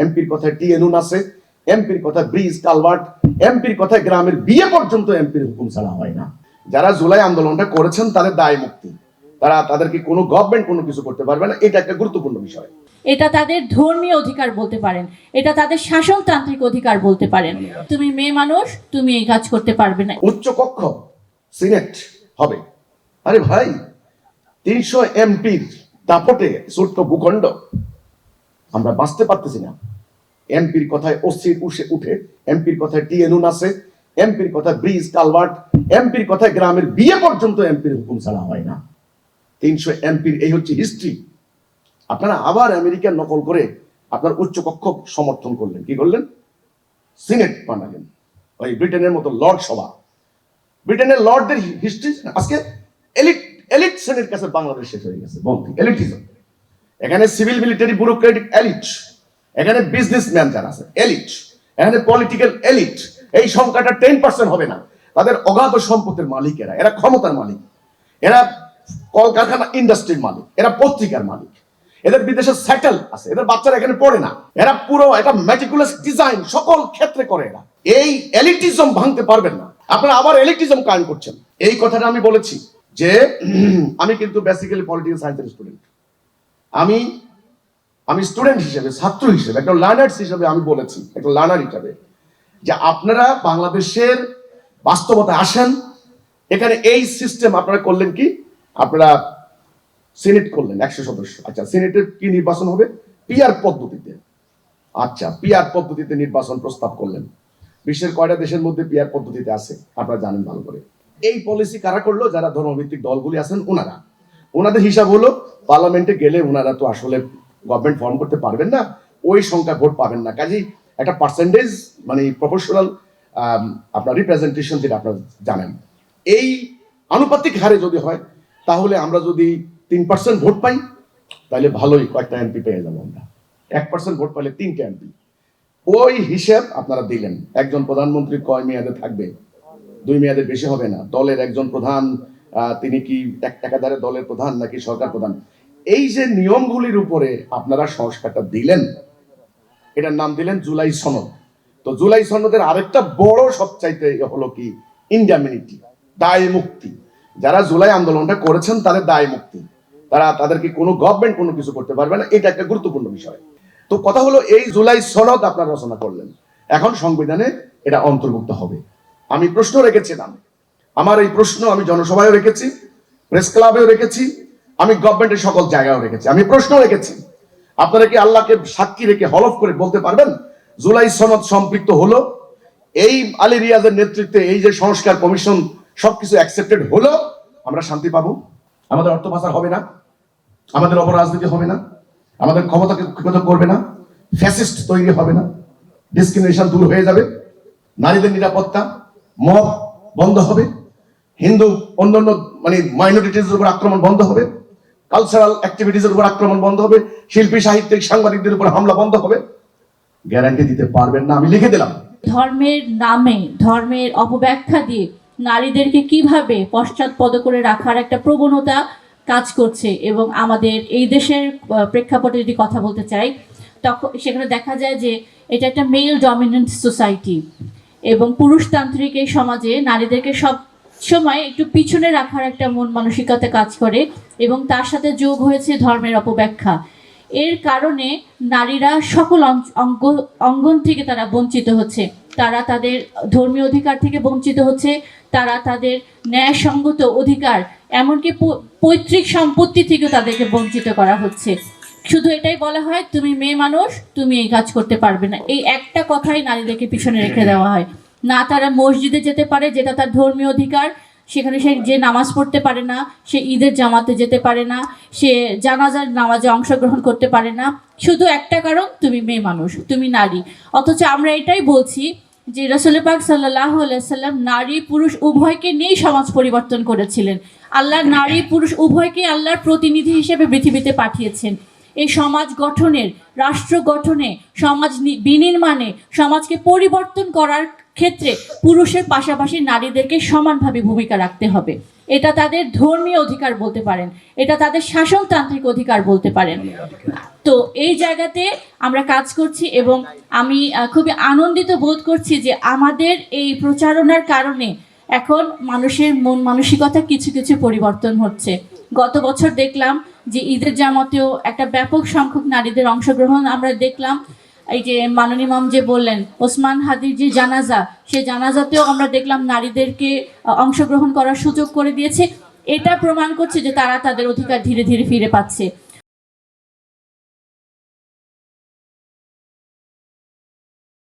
এমপির কথায় টিএনউ আছে, এমপির কথায় ব্রিজ কালভার্ট, এমপির কথায় গ্রামের বিয়ে পর্যন্ত এমপির হুকুম ছাড়া হয় না। যারা জুলাই আন্দোলনটা করেছেন তাদের দায় মুক্তি, তাদেরকে কোনো গভর্নমেন্ট কোনো কিছু করতে পারবে না, এটা একটা গুরুত্বপূর্ণ বিষয়। এটা তাদের ধর্মীয় অধিকার বলতে পারেন, এটা তাদের শাসনতান্ত্রিক অধিকার বলতে পারেন। তুমি মেয়ে মানুষ, তুমি এই কাজ করতে পারবে না। উচ্চ কক্ষ সিনেট হবে, আরে ভাই 300 এমপির দাপটে ছোট্ট ভূখণ্ড আমরা বাঁচতে পারতেছি না। এমপির কথায় অস্থির উঠে, এমপির কথায় টিএনউ আছে, এমপির কথায় ব্রিজ কালভার্ট, এমপির কথায় গ্রামের বিয়ে পর্যন্ত এমপির হুকুম ছাড়া হয় না। 300 এমপির এই হচ্ছে হিস্ট্রি। আপনারা আবার আমেরিকার নকল করে আপনার উচ্চ কক্ষ সমর্থন করলেন, কি করলেন? সিনেট বানালেন, ওই ব্রিটেনের মতো লর্ড সভা। ব্রিটেনের লর্ডদের হিস্ট্রি আজকে এলিট শ্রেণীর কাছে বাংলাদেশ শেষ হয়ে গেছে, বন্ধু এলিটিজম। এখানে সিভিল মিলিটারি ব্যুরোক্রেটিক এলিট, এখানে বিজনেসম্যান যারা আছে এলিট, এখানে পলিটিক্যাল এলিট। এই সংখ্যাটা 10% হবে না। তাদের অগাধ সম্পদের মালিক এরা ক্ষমতার মালিক, এরা কলকারখানা ইন্ডাস্ট্রির মালিক, এরা পত্রিকার মালিক, এদের বিদেশে সেটেল আছে, এদের বাচ্চারা এখানে পড়ে না, এরা পুরো একটা ম্যাটিকুলাস ডিজাইন সকল ক্ষেত্রে করে। এরা এই এলিটিজম ভাঙতে পারবেন না। আপনারা আবার এলিটিজম কায়েম করছেন। এই কথাটা আমি বলেছি যে আমি কিন্তু বেসিক্যালি পলিটিক্যাল সায়েন্সের স্টুডেন্ট। আমি স্টুডেন্ট হিসেবে, ছাত্র হিসেবে, একটা লার্নার্স হিসেবে আমি বলেছি, একটা লার্নার হিসেবে, যে আপনারা বাংলাদেশের বাস্তবতায় আসেন। এখানে এই সিস্টেম আপনারা করলেন কি, আপনারা সিনেট করলেন 100 সদস্য। আচ্ছা, সিনেটের কি নির্বাচন হবে? পিআর পদ্ধতিতে। আচ্ছা, পিআর পদ্ধতিতে নির্বাচন প্রস্তাব করলেন। বিশ্বের কয়টা দেশের মধ্যে পিআর পদ্ধতিতে আছে আপনারা জানেন ভালো করে। এই পলিসি কারা করলো? যারা ধর্মভিত্তিক দলগুলি আছেন ওনাদের হিসাব হলো পার্লামেন্টে গেলে ওনারা তো আসলে গভর্নমেন্ট ফর্ম করতে পারবেন না, ওই সংখ্যা ভোট পাবেন না, কাজেই একটা পার্সেন্টেজ মানে প্রপোর্শনাল আপনার রিপ্রেজেন্টেশন, যেটা আপনারা জানেন, এই আনুপাতিক হারে যদি হয় তাহলে আমরা যদি 3% ভোট পাই তাহলে ভালোই কয়েকটা এমপি পেয়ে যাবো আমরা। 1% ভোট পাইলে 3টা এমপি। ওই হিসাব আপনারা দিলেন। একজন প্রধানমন্ত্রী কয় মেয়াদে থাকবে? 2 মেয়াদের বেশি হবে না। দলের একজন প্রধান, তিনি কি একাধারে দলের প্রধান নাকি সরকার প্রধান? এই যে নিয়মগুলির উপরে আপনারা সংস্কারটা দিলেন, এটার নাম দিলেন জুলাই সনদ। তো জুলাই সনদের আরেকটা বড় সবচাইতে হলো কি, ইন্ডেমনিটি, দায় মুক্তি। যারা জুলাই আন্দোলনটা করেছেন তাদের দায় মুক্তি, তাদেরকে কোনো গভর্নমেন্ট কোনো কিছু করতে পারবে না, এটা একটা গুরুত্বপূর্ণ বিষয়। তো কথা হলো, এই জুলাই সনদ আপনারা রচনা করলেন, এখন সংবিধানে এটা অন্তর্ভুক্ত হবে। আমি প্রশ্ন রেখেছিলাম, আমার এই প্রশ্ন আমি জনসভায়ও রেখেছি, প্রেস ক্লাবেও রেখেছি, আমি গভর্নমেন্টের সকল জায়গায়ও রেখেছি। আমি প্রশ্ন রেখেছি, আপনারা কি আল্লাহকে সাক্ষী রেখে হলফ করে বলতে পারবেন জুলাই সনদ সম্পৃক্ত হলো, এই আলী রিয়াজের নেতৃত্বে এই যে সংস্কার কমিশন সবকিছু অ্যাকসেপ্টেড হলো, আমরা শান্তি পাবো, আমাদের অর্থ পাচার হবে না, আমাদের অপরাজনীতি হবে না, আমাদের ক্ষমতাকে কুক্ষিগত করবে না, ফ্যাসিস্ট তৈরি হবে না, ডিসক্রিমিনেশন দূর হয়ে যাবে, নারীদের নিরাপত্তা, মব বন্ধ হবে, হিন্দু অন্যান্য মানে মাইনরিটির উপর আক্রমণ বন্ধ হবে, কালচারাল অ্যাক্টিভিটিসের উপর আক্রমণ বন্ধ হবে, শিল্পী সাহিত্যিক সাংবাদিকদের উপর হামলা বন্ধ হবে। গ্যারান্টি দিতে পারবেন না, আমি লিখে দিলাম। ধর্মের নামে, ধর্মের অপব্যাখ্যা দিয়ে নারীদেরকে কিভাবে পশ্চাৎপদ করে রাখার একটা প্রবণতা কাজ করছে, এবং আমাদের এই দেশের প্রেক্ষাপটে যদি কথা বলতে চাই, তখন সেখানে দেখা যায় যে এটা একটা মেল ডমিনেন্ট সোসাইটি, এবং পুরুষতান্ত্রিক এই সমাজে নারীদেরকে সব সময় একটু পিছনে রাখার একটা মন মানসিকতা কাজ করে, এবং তার সাথে যোগ হয়েছে ধর্মের অপব্যাখ্যা। এর কারণে নারীরা সকল অঙ্গন থেকে তারা বঞ্চিত হচ্ছে, তারা তাদের ধর্মীয় অধিকার থেকে বঞ্চিত হচ্ছে, তারা তাদের ন্যায়সঙ্গত অধিকার, এমনকি পৈতৃক সম্পত্তি থেকেও তাদেরকে বঞ্চিত করা হচ্ছে। শুধু এটাই বলা হয়, তুমি মেয়ে মানুষ, তুমি এই কাজ করতে পারবে না। এই একটা কথাই নারীদেরকে পিছনে রেখে দেওয়া হয়। না তারা মসজিদে যেতে পারে, যেটা তার ধর্মীয় অধিকার, সেখানে সে যে নামাজ পড়তে পারে না, সে ঈদের জামাতে যেতে পারে না, সে জানাজার নামাজে অংশগ্রহণ করতে পারে না, শুধু একটা কারণ, তুমি মেয়ে মানুষ, তুমি নারী। অথচ আমরা এটাই বলছি যে রাসূল পাক সাল্লাল্লাহু আলাইহি সাল্লাম নারী পুরুষ উভয়কে নিয়েই সমাজ পরিবর্তন করেছিলেন। আল্লাহ নারী পুরুষ উভয়কে আল্লাহর প্রতিনিধি হিসেবে পৃথিবীতে পাঠিয়েছেন। এই সমাজ গঠনের, রাষ্ট্র গঠনে, সমাজ বিনির্মাণে, সমাজকে পরিবর্তন করার ক্ষেত্রে পুরুষের পাশাপাশি নারীদেরকে সমানভাবে ভূমিকা রাখতে হবে। এটা তাদের ধর্মীয় অধিকার বলতে পারেন, এটা তাদের শাসনতান্ত্রিক অধিকার বলতে পারেন। তো এই জায়গাতে আমরা কাজ করছি এবং আমি খুবই আনন্দিত বোধ করছি যে আমাদের এই প্রচারণার কারণে এখন মানুষের মন মানসিকতা কিছু কিছু পরিবর্তন হচ্ছে। গত বছর দেখলাম যে ঈদের জামাতেও একটা ব্যাপক সংখ্যক নারীদের অংশগ্রহণ আমরা দেখলাম। এই যে মাননীয় ইমাম যে বললেন ওসমান হাদির যে জানাজা, সেই জানাজাতেও আমরা দেখলাম নারীদেরকে অংশগ্রহণ করার সুযোগ করে দিয়েছে। এটা প্রমাণ করছে যে তারা তাদের অধিকার ধীরে ধীরে ফিরে পাচ্ছে।